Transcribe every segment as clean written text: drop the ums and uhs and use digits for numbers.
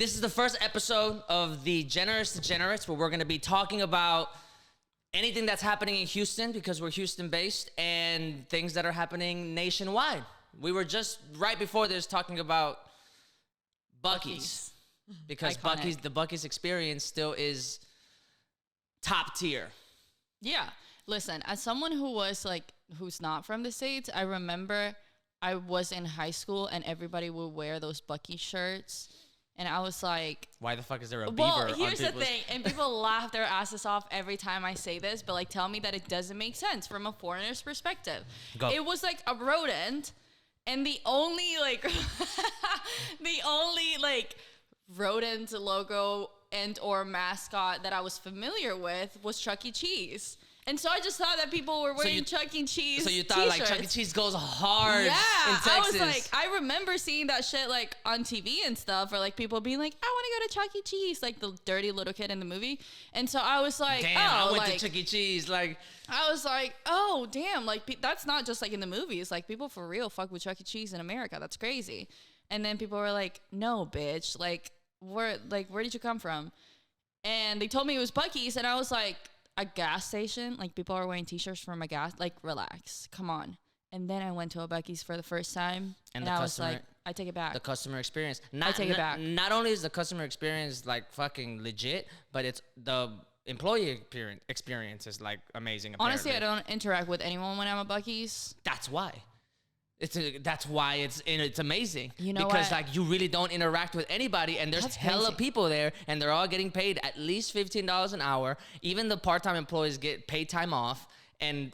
This is the first episode of the Degenerates, where we're going to be talking about anything that's happening in Houston, because we're Houston-based, and things that are happening nationwide. We were just, right before this, talking about Bucees. Because the Bucees experience still is top tier. Yeah. Listen, as someone who's not from the States, I remember I was in high school and everybody would wear those Bucees shirts. And I was like, why the fuck is there a beaver? Well, here's the thing. And people laugh their asses off every time I say this, but tell me that it doesn't make sense from a foreigner's perspective. Go. It was like a rodent, and the only rodent logo and or mascot that I was familiar with was Chuck E. Cheese. And so I just thought that people were wearing Chuck E. Cheese. So you thought t-shirts. Chuck E. Cheese goes hard in Texas. I was I remember seeing that shit on TV and stuff, or people being like, I want to go to Chuck E. Cheese, the dirty little kid in the movie. And so I was like, damn, I went to Chuck E. Cheese. I was like, oh, damn, that's not just in the movies. People for real fuck with Chuck E. Cheese in America. That's crazy. And then people were like, no, bitch. Where did you come from? And they told me it was Bucees, and I was like, a gas station? People are wearing t-shirts from a gas? Relax. Come on. And then I went to a Bucees for the first time, and I was like, I take it back. The customer experience. I take it back. Not only is the customer experience, fucking legit, but it's the employee experience is, amazing, apparently. Honestly, I don't interact with anyone when I'm at Bucees. That's why. That's why it's amazing. You know because what? you really don't interact with anybody, and there's hella people there, and they're all getting paid at least $15 an hour. Even the part-time employees get paid time off and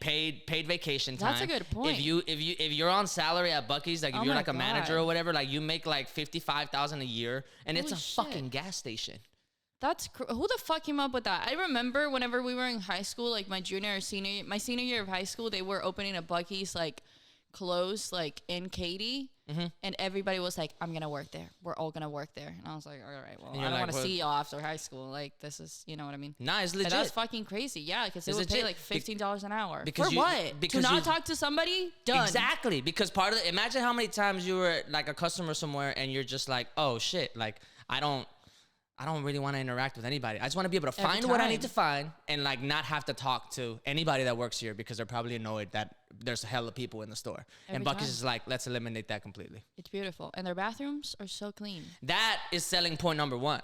paid vacation time. That's a good point. If you're on salary at Bucees, if you're a manager or whatever, you make $55,000 a year, and Holy it's a shit. fucking gas station. That's who the fuck came up with that? I remember whenever we were in high school, my senior year of high school, they were opening a Bucees close in Katy, and everybody was like, I'm gonna work there, we're all gonna work there. And I was like, all right, well, I don't want to see you after high school. This is, you know what I mean? Nah, it's legit. And that's fucking crazy. Yeah, because they would pay $15 an hour. Because for what? To not talk to somebody? Done. Exactly. Because imagine how many times you were a customer somewhere and you're just oh shit, I don't really want to interact with anybody. I just want to be able to find what I need to find and not have to talk to anybody that works here, because they're probably annoyed that there's a hella people in the store. And Bucees is let's eliminate that completely. It's beautiful. And their bathrooms are so clean. That is selling point number one.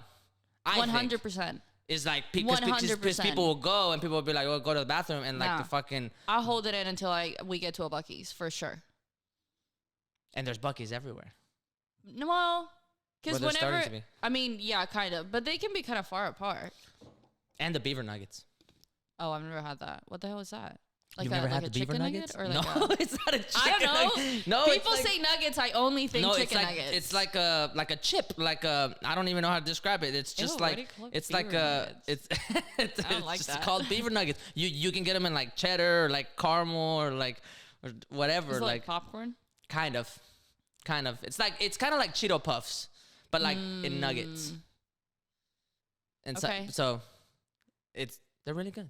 100%. Is because people will go and people will be like, oh, go to the bathroom, and the fucking... I'll hold it in until we get to a Bucees, for sure. And there's Bucees everywhere. Well... Because whenever, to be. I mean, yeah, kind of, but they can be kind of far apart. And the beaver nuggets. Oh, I've never had that. What the hell is that? You've never had the beaver nuggets? Or no, it's not a chicken I don't know. nugget. No, people say nuggets. I only think chicken nuggets. It's like a chip, I don't even know how to describe it. It's just it's like a, it's I don't like that. called beaver nuggets. You can get them in cheddar or caramel or or whatever. Is it like popcorn? Kind of. It's kind of like Cheeto Puffs, but in nuggets. And so they're really good.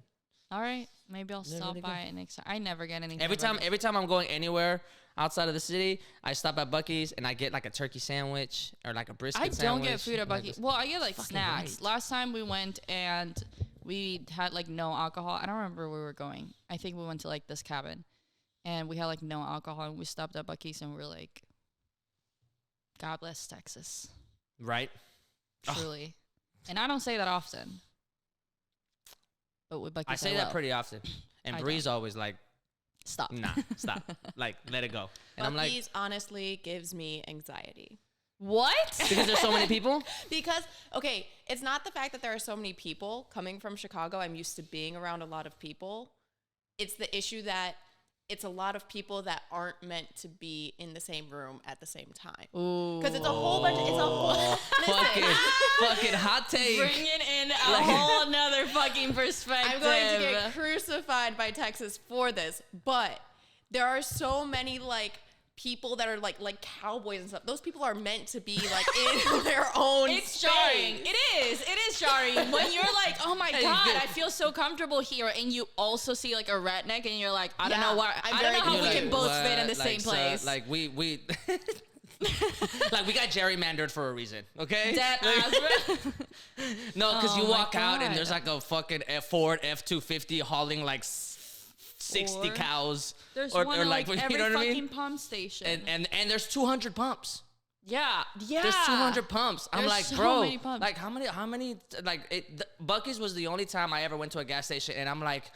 All right, maybe I'll stop by it next time. I never get anything. Every time I'm going anywhere outside of the city, I stop at Bucees and I get a turkey sandwich or a brisket sandwich. I don't get food at Bucees. Well, I get snacks. Right. Last time we went and we had no alcohol. I don't remember where we were going. I think we went to this cabin, and we had no alcohol, and we stopped at Bucees and we were like, God bless Texas. Right. Truly. And I don't say that often. But with Bucees, I say that pretty often. And Bree's always stop. Nah, stop. Let it go. And Bucees honestly gives me anxiety. What? Because there's so many people? Because, okay, it's not the fact that there are so many people. Coming from Chicago, I'm used to being around a lot of people. It's the issue that it's a lot of people that aren't meant to be in the same room at the same time. Because it's a whole bunch. Fucking hot take. Bringing in a whole nother fucking perspective. I'm going to get crucified by Texas for this, but there are so many people that are like cowboys and stuff. Those people are meant to be in their own It's space. jarring. It is jarring. When you're oh my God, I feel so comfortable here, and you also see a redneck, and you're I don't know why. I don't know how we can both fit in the same place. we Like we got gerrymandered for a reason, okay? Dead Like- ass. No, because Oh you my walk out and God. there's like a fucking Ford F-250 hauling like 60 Or cows. There's or, one or at, like you every know what I fucking mean? pump station. And there's 200 pumps. yeah. There's 200 pumps. I'm There's like, so bro, many pumps. like how many, like Buc-ee's was the only time I ever went to a gas station, and I'm like,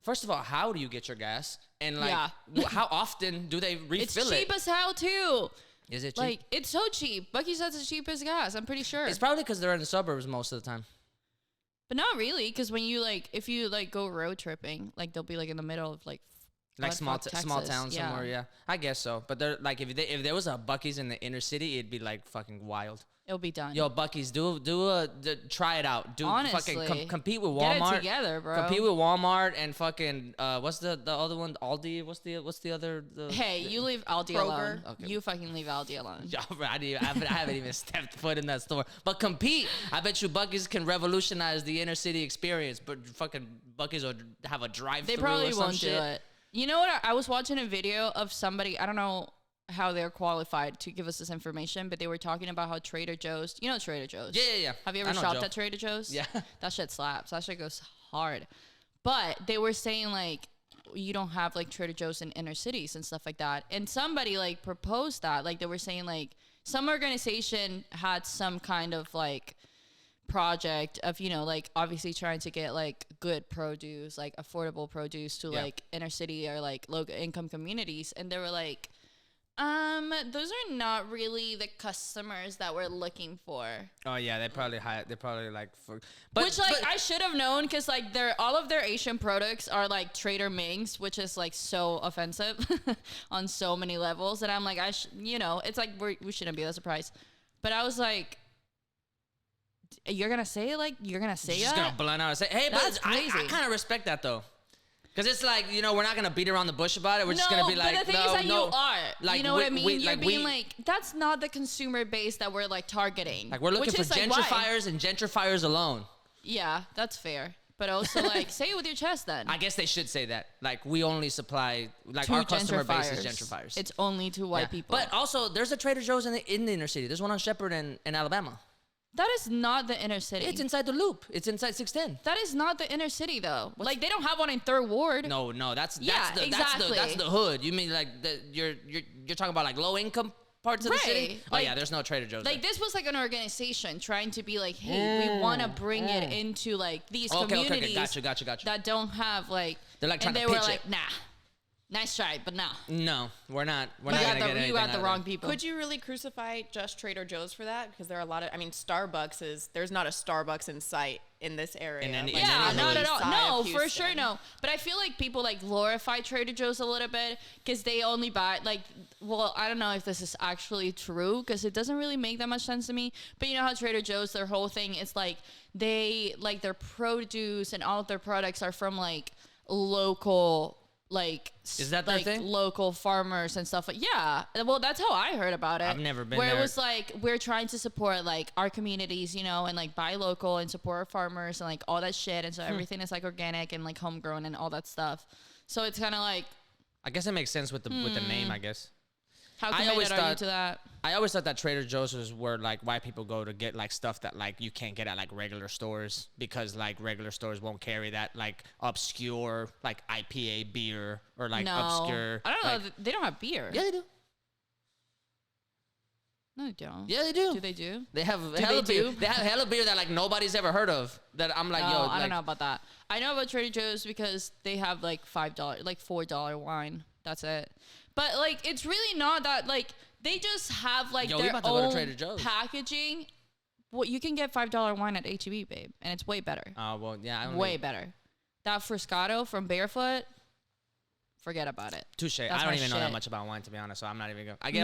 first of all, how do you get your gas? And like, Yeah. how often do they It's refill cheap it? as hell too. Is it cheap? Like it's so cheap. Buc-ee's has the cheapest gas. I'm pretty sure. It's probably because they're in the suburbs most of the time. But not really, because when you like, if you like go road tripping, like they'll be like in the middle of like Like buttfuck small Texas. town somewhere, yeah. I guess so. But they're like if there was a Buc-ee's in the inner city, it'd be like fucking wild. It'll be done. Yo, Buc-ee's, try it out. Honestly, fucking compete with get Walmart. it together, bro. Compete with Walmart and fucking what's the other one? Aldi. What's the other? Hey, you leave Aldi Kroger. alone. Okay. You fucking leave Aldi alone. Yeah, I haven't even stepped foot in that store. But compete. I bet you Buc-ee's can revolutionize the inner city experience. But fucking Buc-ee's will have a drive-through. They probably or some won't shit. do it. You know what? I was watching a video of somebody. I don't know how they're qualified to give us this information, but they were talking about how Trader Joe's. You know Trader Joe's. Yeah. Have you I ever know shopped Joe. at Trader Joe's? Yeah. That shit slaps. That shit goes hard. But they were saying like you don't have like Trader Joe's in inner cities and stuff like that. And somebody like proposed that. Like they were saying like some organization had some kind of like project of, you know, like obviously trying to get like good produce, like affordable produce to Yeah. like inner city or like low income communities. And they were like, those are not really the customers that we're looking for. Oh yeah, they probably like for. Which like I should have known because like all of their Asian products are like Trader Ming's, which is like so offensive on so many levels. And I'm like, you know, it's like we shouldn't be that surprised. But I was like, you're gonna say it like you're gonna say just that? gonna blunt out and say, hey, That's but I crazy. kind of respect that though. Because it's like, you know, we're not going to beat around the bush about it. We're just going to be like, but the thing no, is that no. you are. Like, you know what I mean? we- You're like, being we- like, that's not the consumer base that we're like targeting. Like, we're looking Which for is, like, why. gentrifiers and gentrifiers alone. Yeah, that's fair. But also, like, say it with your chest then. I guess they should say that. Like, we only supply, like, To our customer base is gentrifiers. It's only to white Yeah. people. But also, there's a Trader Joe's in the inner city. There's one on Shepherd in Alabama. that is not the inner city. It's inside the loop. It's inside 610. That is not the inner city, though. Like, they don't have one in Third Ward. No, that's Yeah, exactly. that's the hood. You mean like you're talking about like low income parts of the city? Right. Oh yeah, Like- there's no Trader Joe's. Like, there. this was like an organization trying to be like, hey, we want to bring it into like these Okay, communities gotcha. that don't have like. They're, like, trying and to they were pitch like, it. nah, nice try, but nah. No, we're not. We're You not got gonna get the, anything you got out the of wrong it. people. Could you really crucify just Trader Joe's for that? Because there are a lot of, I mean, Starbucks is, there's not a Starbucks in sight in this area. In any- like, in Yeah, any not hood. at all. side No, of for Houston. sure, no. But I feel like people like glorify Trader Joe's a little bit because they only buy like. Well, I don't know if this is actually true because it doesn't really make that much sense to me. But you know how Trader Joe's, their whole thing is like they like their produce and all of their products are from like local. Like Is that their like thing? local farmers and stuff like yeah. Well, that's how I heard about it. I've never been where there. it was like we're trying to support like our communities, you know, and like buy local and support our farmers and like all that shit. And so everything is like organic and like homegrown and all that stuff. So it's kind of like I guess it makes sense with the name. I guess. how I always committed are you thought- to that? I always thought that Trader Joe's was where like white people go to get like stuff that like you can't get at like regular stores because like regular stores won't carry that like obscure like IPA beer or like No, obscure. I don't know. like- They don't have beer. Yeah, they do. No, they don't. Yeah, they do. Do they do? They have they hella beer. do? They have hella beer that like nobody's ever heard of. That I'm like, No, yo, I like, don't know about that. I know about Trader Joe's because they have like $5, like $4 wine. That's it. But like, it's really not that like they just have like Yo, we their about to go to own Trader Joe's. packaging. Well, you can get $5 wine at HEB, babe, and it's way better. Oh well, yeah, I don't Way better. That Friscato from Barefoot, forget about it. Touche. I That's don't my even know that shit. much about wine to be honest, so I'm not even going. I get